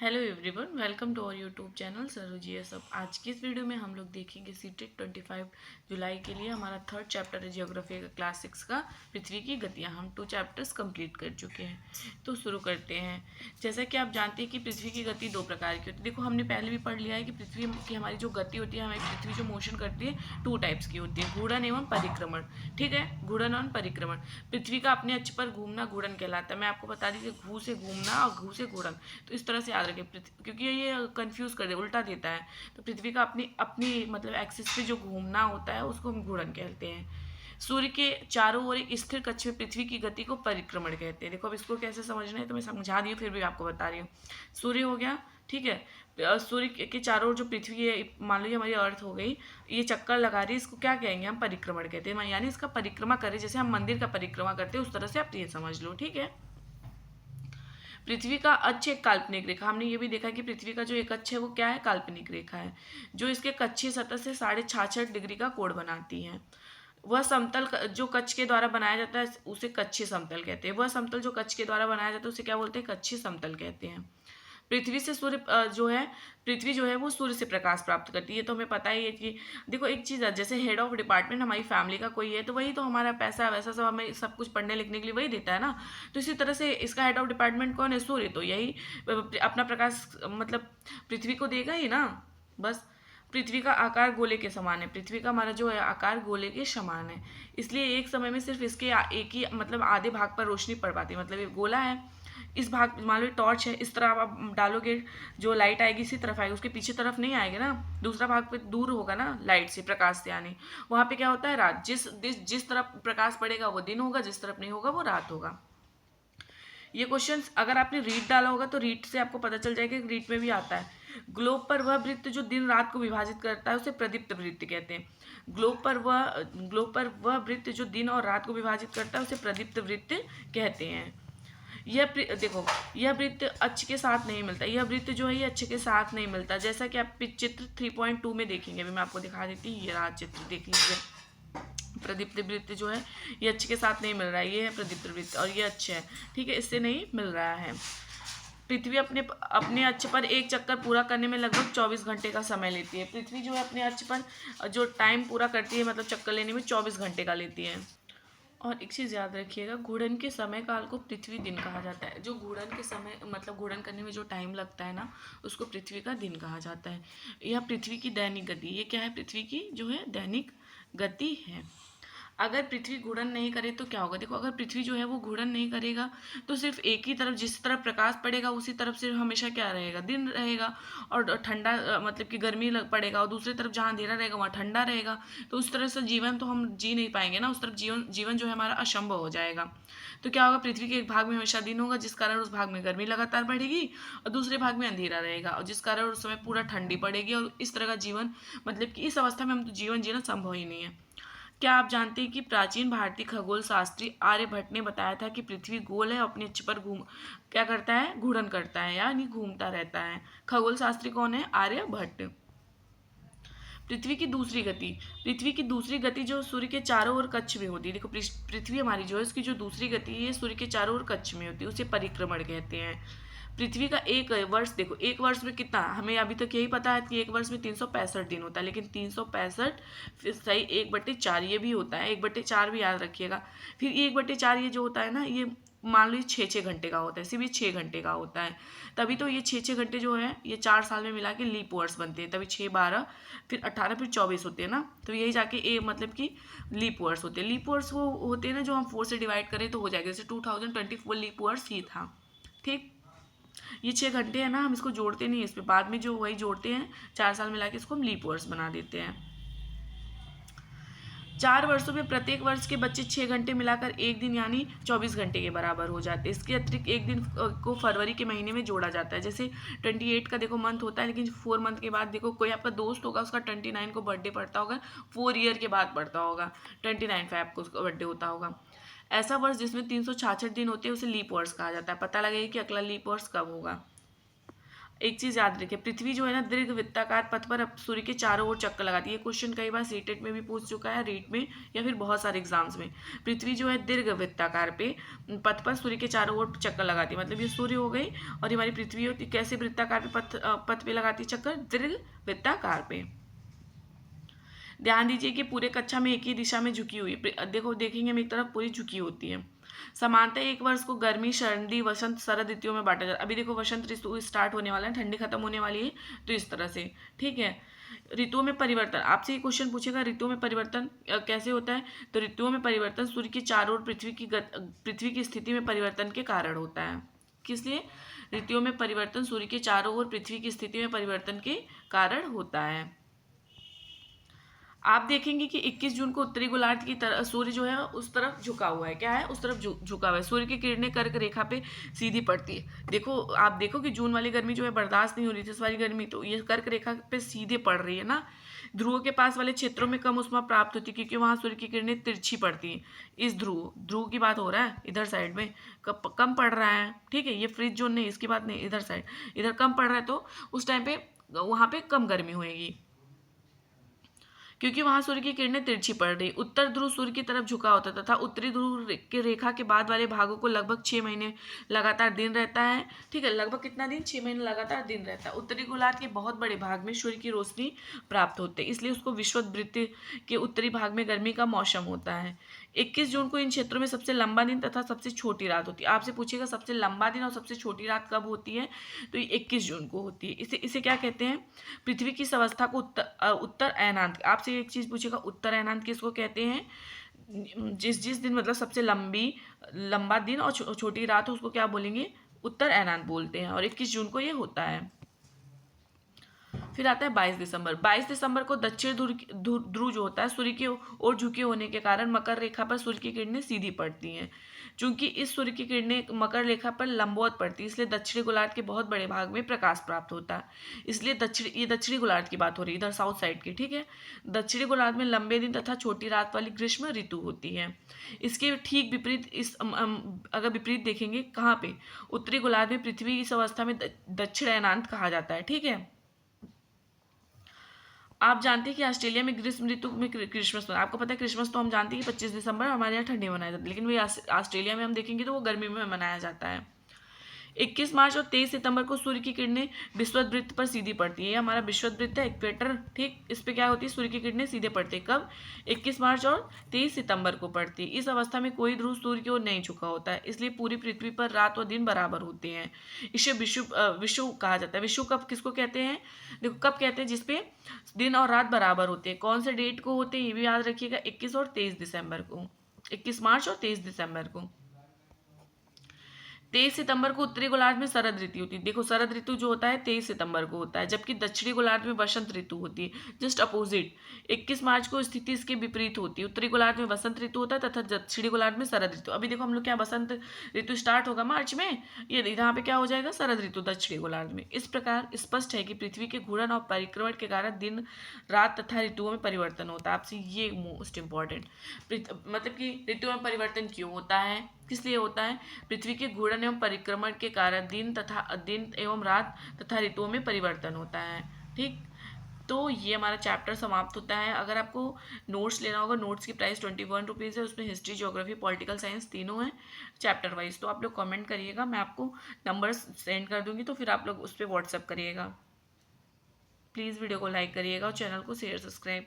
Hello everyone, welcome to our YouTube channel Saru ji S. अब आज की इस वीडियो में हम लोग देखेंगे सीटेट 25 जुलाई के लिए हमारा थर्ड चैप्टर है जियोग्राफी का क्लास 6 का पृथ्वी की गतियाँ। हम 2 चैप्टर्स कंप्लीट कर चुके हैं, तो शुरू करते हैं। जैसा कि आप जानते हैं कि पृथ्वी की गति 2 प्रकार की होती है। देखो, हमने पहले भी पढ़ लिया है कि पृथ्वी की हमारी जो गति होती है, हमारी पृथ्वी जो मोशन करती है 2 टाइप्स की होती है, घूर्णन एवं परिक्रमण। ठीक है, घूर्णन और परिक्रमण। पृथ्वी का अपने अक्ष पर घूमना घूर्णन कहलाता है। मैं आपको बता दी कि घू से घूमना और घू से घूर्णन, तो इस तरह से याद रखें क्योंकि ये कंफ्यूज कर दे, उल्टा देता है। तो पृथ्वी का अपनी अपनी मतलब एक्सिस पे जो घूमना होता है उसको हम घूर्णन कहते हैं। सूर्य के चारों ओर एक स्थिर कक्ष में पृथ्वी की गति को परिक्रमण कहते हैं। देखो, अब इसको कैसे समझना है तो मैं समझा दी हूँ, फिर भी आपको बता रही हूँ। सूर्य हो गया, ठीक है। सूर्य के चारों ओर जो पृथ्वी है, मान लीजिए हमारी अर्थ हो गई, ये चक्कर लगा रही है, इसको क्या कहेंगे हम? परिक्रमण कहते हैं। यानी इसका परिक्रमा करें, जैसे हम मंदिर का परिक्रमा करते हैं उस तरह से आप ये समझ लो, ठीक है। पृथ्वी का अक्ष एक काल्पनिक रेखा। हमने ये भी देखा कि पृथ्वी का जो एक अक्ष है वो क्या है? काल्पनिक रेखा है, जो इसके कक्षीय सतह से 66.5 डिग्री का कोण बनाती है। वह समतल जो कक्ष के द्वारा बनाया जाता है उसे कक्षीय समतल कहते हैं। वह समतल जो कक्ष के द्वारा बनाया जाता है उसे क्या बोलते हैं? कक्षीय समतल कहते हैं। पृथ्वी से सूर्य जो है, पृथ्वी जो है वो सूर्य से प्रकाश प्राप्त करती है, तो हमें पता ही है कि देखो एक चीज़ है, जैसे हेड ऑफ डिपार्टमेंट हमारी फैमिली का कोई है तो वही तो हमारा पैसा वैसा सब हमें सब कुछ पढ़ने लिखने के लिए वही देता है ना। तो इसी तरह से इसका हेड ऑफ डिपार्टमेंट कौन है? सूर्य। तो यही अपना प्रकाश मतलब पृथ्वी को देगा ही ना। बस पृथ्वी का आकार गोले के समान है। पृथ्वी का हमारा जो है आकार गोले के समान है, इसलिए एक समय में सिर्फ इसके एक ही मतलब आधे भाग पर रोशनी पड़ पाती है। मतलब ये गोला है, इस भाग मान लो टॉर्च है, इस तरह आप डालोगे जो लाइट आएगी इसी तरफ आएगी, उसके पीछे तरफ नहीं आएगी ना, दूसरा भाग पे दूर होगा ना लाइट से, प्रकाश से आने। वहाँ पे क्या होता है? रात। जिस तरफ प्रकाश पड़ेगा वो दिन होगा, जिस तरफ नहीं होगा वो रात होगा। ये क्वेश्चन अगर आपने रीट डाला होगा तो रीट से आपको पता चल जाएगा कि रीट में भी आता है। ग्लोब पर वह वृत्त जो दिन रात को विभाजित करता है उसे प्रदीप्त वृत्त कहते हैं। ग्लोब पर वह वृत्त जो दिन और रात को विभाजित करता है उसे प्रदीप्त वृत्त कहते हैं। देखो, यह वृत्त अक्ष के साथ नहीं मिलता। यह वृत्त जो है ये अक्ष के साथ नहीं मिलता, जैसा कि आप चित्र 3.2 में देखेंगे। अभी मैं आपको दिखा देती हूँ, ये रहा चित्र, देख लीजिए। प्रदीप्त वृत्त जो है ये अक्ष के साथ नहीं मिल रहा है, ये है प्रदीप्त वृत्त और ये अक्ष है, ठीक है, इससे नहीं मिल रहा है। पृथ्वी अपने अपने अक्ष पर एक चक्कर पूरा करने में लगभग 24 घंटे का समय लेती है। पृथ्वी जो है अपने अक्ष पर जो टाइम पूरा करती है, मतलब चक्कर लेने में 24 घंटे का लेती है। और एक चीज़ याद रखिएगा, घूर्णन के समय काल को पृथ्वी दिन कहा जाता है। जो घूर्णन के समय मतलब घूर्णन करने में जो टाइम लगता है ना, उसको पृथ्वी का दिन कहा जाता है। यह पृथ्वी की दैनिक गति, ये क्या है? पृथ्वी की जो है दैनिक गति है। अगर पृथ्वी घूर्णन नहीं करे तो क्या होगा? देखो, अगर पृथ्वी जो है वो घूर्णन नहीं करेगा तो सिर्फ एक ही तरफ, जिस तरफ प्रकाश पड़ेगा उसी तरफ से हमेशा क्या रहेगा? दिन रहेगा। और ठंडा मतलब कि गर्मी पड़ेगा, और दूसरी तरफ जहाँ अंधेरा रहेगा वहाँ ठंडा रहेगा। तो उस तरह से जीवन तो हम जी नहीं पाएंगे ना, उस तरफ जीवन जो है हमारा असंभव हो जाएगा। तो क्या होगा? पृथ्वी के एक भाग में हमेशा दिन होगा, जिस कारण उस भाग में गर्मी लगातार बढ़ेगी, और दूसरे भाग में अंधेरा रहेगा, और जिस कारण उस समय पूरा ठंडी पड़ेगी। और इस तरह का जीवन मतलब कि इस अवस्था में हम तो जीवन जीना संभव ही नहीं है। क्या आप जानते हैं कि प्राचीन भारतीय खगोल शास्त्री आर्यभट्ट ने बताया था कि पृथ्वी गोल है, अपने अक्ष पर क्या करता है? घूर्णन करता है, यानी घूमता रहता है। खगोल शास्त्री कौन है? आर्यभट्ट। पृथ्वी की दूसरी गति। पृथ्वी की दूसरी गति जो सूर्य के चारों ओर कक्ष में होती है। देखो, पृथ्वी हमारी जो है उसकी जो दूसरी गति है सूर्य के चारों ओर कक्ष में होती है, उसे परिक्रमण कहते हैं। पृथ्वी का एक वर्ष, देखो एक वर्ष में कितना, हमें अभी तक यही पता है कि एक वर्ष में 365 दिन होता है, लेकिन 365 फिर सही 1/4 ये भी होता है, 1/4 भी याद रखिएगा। फिर 1/4 ये जो होता है ना, ये मान लीजिए 6-6 घंटे का होता है, सिर्फ ये 6 घंटे का होता है। तभी तो ये 6-6 घंटे जो है ये 4 साल में मिला के लीप ईयर्स बनते हैं, तभी 6-12 फिर 18 फिर 24 होते हैं ना, तो यही जाके मतलब कि लीप ईयर्स होते हैं। लीप ईयर्स वो होते हैं ना जो हम 4 से डिवाइड करें तो हो जाएगा, जैसे 2024 लीप ईयर्स ही था, ठीक। ये 6 घंटे है ना, हम इसको जोड़ते नहीं, इस पर बाद में जो वही जोड़ते हैं, 4 साल मिला के इसको हम लीप ईयर्स बना देते हैं। 4 वर्षों में प्रत्येक वर्ष के बच्चे 6 घंटे मिलाकर एक दिन यानी 24 घंटे के बराबर हो जाते हैं। इसके अतिरिक्त एक दिन को फरवरी के महीने में जोड़ा जाता है। जैसे 28 का देखो मंथ होता है, लेकिन 4 मंथ के बाद देखो कोई आपका दोस्त होगा, उसका 29 को बर्थडे पड़ता होगा, 4 ईयर के बाद पड़ता होगा, 29 फैब को उसका बर्थडे होता होगा। ऐसा वर्ष जिसमें 366 दिन होते हैं उसे लीप वर्ष कहा जाता है। पता लगेगा कि अगला लीप वर्ष कब होगा। एक चीज याद रखिए, पृथ्वी जो है ना दीर्घ वृत्ताकार पथ पर सूर्य के चारों ओर चक्कर लगाती है। क्वेश्चन कई बार सीटेट में भी पूछ चुका है, रीट में या फिर बहुत सारे एग्जाम्स में। पृथ्वी जो है दीर्घ वृत्ताकार पे पथ पर सूर्य के चारों ओर चक्कर लगाती है, मतलब ये सूर्य हो गई और ये हमारी पृथ्वी होती, कैसे वृत्ताकार पे पथ पे लगाती है चक्कर, दीर्घ वृत्ताकार पे। ध्यान दीजिए कि पूरे कक्षा में एक ही दिशा में झुकी हुई, देखो देखेंगे हम एक तरफ पूरी झुकी होती है। समानतः एक वर्ष को गर्मी, सर्दी, वसंत, शरद ऋतुओं में बांटा जाता है। अभी देखो वसंत ऋतु स्टार्ट होने वाला है, ठंडी खत्म होने वाली है, तो इस तरह से, ठीक है। ऋतुओं में परिवर्तन, आपसे ये क्वेश्चन पूछेगा ऋतुओं में परिवर्तन कैसे होता है, तो ऋतुओं में परिवर्तन सूर्य के चारों ओर पृथ्वी की स्थिति में परिवर्तन के कारण होता है। किस लिए? ऋतुओं में परिवर्तन सूर्य के चारों ओर पृथ्वी की स्थिति में परिवर्तन के कारण होता है। आप देखेंगे कि 21 जून को उत्तरी गोलार्ध की तरफ सूर्य जो है उस तरफ झुका हुआ है, क्या है, उस तरफ झुका हुआ है। सूर्य की किरणें कर्क रेखा पे सीधी पड़ती है। देखो आप देखो कि जून वाली गर्मी जो है बर्दाश्त नहीं हो रही थी, इस वाली गर्मी तो ये कर्क रेखा पे सीधे पड़ रही है ना। ध्रुव के पास वाले क्षेत्रों में कम ऊष्मा प्राप्त होती है क्योंकि वहां सूर्य की किरणें तिरछी पड़ती हैं। इस ध्रुव की बात हो रहा है, इधर साइड में कम पड़ रहा है, ठीक है। ये फ्रीज जोन नहीं, इसकी बात नहीं, इधर साइड इधर कम पड़ रहा है, तो उस टाइम पे वहां पे कम गर्मी होगी क्योंकि वहां सूर्य की किरणें तिरछी पड़ रही। उत्तर ध्रुव सूर्य की तरफ झुका होता तथा उत्तरी ध्रुव के रेखा के बाद वाले भागों को लगभग 6 महीने लगातार दिन रहता है, ठीक है। लगभग कितना दिन? 6 महीने लगातार दिन रहता है। उत्तरी गोलार्ध के बहुत बड़े भाग में सूर्य की रोशनी प्राप्त होती है, इसलिए उसको विषुववृत्त के उत्तरी भाग में गर्मी का मौसम होता है। 21 जून को इन क्षेत्रों में सबसे लंबा दिन तथा सबसे छोटी रात होती है। आपसे पूछेगा सबसे लंबा दिन और सबसे छोटी रात कब होती है, तो ये 21 जून को होती है। इसे क्या कहते हैं? पृथ्वी की इस अवस्था को उत्तर अयनांत। आपसे एक चीज पूछेगा, उत्तर अयनांत किसको कहते हैं? जिस दिन मतलब सबसे लंबा दिन और छोटी रात हो उसको क्या बोलेंगे? उत्तर अयनांत बोलते हैं, और 21 जून को ये होता है। फिर आता है 22 दिसंबर। 22 दिसंबर को दक्षिण ध्रुव जो होता है सूर्य की ओर झुके होने के कारण मकर रेखा पर सूर्य की किरणें सीधी पड़ती हैं। चूंकि इस सूर्य की किरणें मकर रेखा पर लंबवत पड़ती है, इसलिए दक्षिणी गोलार्ध के बहुत बड़े भाग में प्रकाश प्राप्त होता है। इसलिए ये दक्षिणी गोलार्ध की बात हो रही है, इधर साउथ साइड की, ठीक है। दक्षिणी गोलार्ध में लंबे दिन तथा छोटी रात वाली ग्रीष्म ऋतु होती है। इसके ठीक विपरीत अगर विपरीत देखेंगे कहाँ पे, उत्तरी गोलार्ध में पृथ्वी इस अवस्था में दक्षिण अयनांत कहा जाता है, ठीक है। आप जानते हैं कि ऑस्ट्रेलिया में ग्रीष्म ऋतु में क्रिसमस, आपको पता है क्रिसमस तो हम जानते हैं कि 25 दिसंबर हमारे यहाँ ठंडी मनाया जाता है, लेकिन वही ऑस्ट्रेलिया में हम देखेंगे तो वो गर्मी में मनाया जाता है। 21 मार्च और 23 सितंबर को सूर्य की किरणें विषुववृत्त पर सीधी पड़ती है। ये हमारा विषुववृत्त है, इक्वेटर, ठीक। इस पे क्या होती है? सूर्य की किरणें सीधे पड़ती है। कब? 21 मार्च और 23 सितंबर को पड़ती है। इस अवस्था में कोई ध्रुव सूर्य की ओर नहीं झुका होता है, इसलिए पूरी पृथ्वी पर रात और दिन बराबर होते हैं। इसे विषुव कहा जाता है। विषुव कब किसको कहते हैं? देखो कब कहते हैं? जिसपे दिन और रात बराबर होते हैं। कौन से डेट को होते हैं ये भी याद रखिएगा, 21 और 23 दिसंबर को, 21 मार्च और 23 दिसंबर को। 23 सितंबर को उत्तरी गोलार्ध में शरद ऋतु होती है। देखो शरद ऋतु जो होता है 23 सितंबर को होता है, जबकि दक्षिणी गोलार्ध में वसंत ऋतु होती है, जस्ट अपोजिट। 21 मार्च को स्थिति इसके विपरीत होती है, उत्तरी गोलार्ध में वसंत ऋतु होता है तथा दक्षिणी गोलार्ध में शरद ऋतु। अभी देखो हम लोग क्या, वसंत ऋतु स्टार्ट होगा मार्च में, ये यहाँ पे क्या हो जाएगा? शरद ऋतु दक्षिणी गोलार्ध में। इस प्रकार स्पष्ट है कि पृथ्वी के घूर्णन और परिक्रमण के कारण दिन रात तथा ऋतुओं में परिवर्तन होता है। आपसे ये मोस्ट इंपॉर्टेंट, मतलब कि ऋतुओं में परिवर्तन क्यों होता है, किस लिए होता है? पृथ्वी के घूर्णन एवं परिक्रमण के कारण दिन एवं रात तथा ऋतुओं में परिवर्तन होता है, ठीक। तो ये हमारा चैप्टर समाप्त होता है। अगर आपको नोट्स लेना होगा, नोट्स की प्राइस 21 रुपीज़ है, उसमें हिस्ट्री, ज्योग्राफी, पॉलिटिकल साइंस तीनों हैं चैप्टर वाइज। तो आप लोग कमेंट करिएगा, मैं आपको नंबर्स सेंड कर दूंगी, तो फिर आप लोग उस पर व्हाट्सअप करिएगा। प्लीज़ वीडियो को लाइक करिएगा और चैनल को शेयर सब्सक्राइब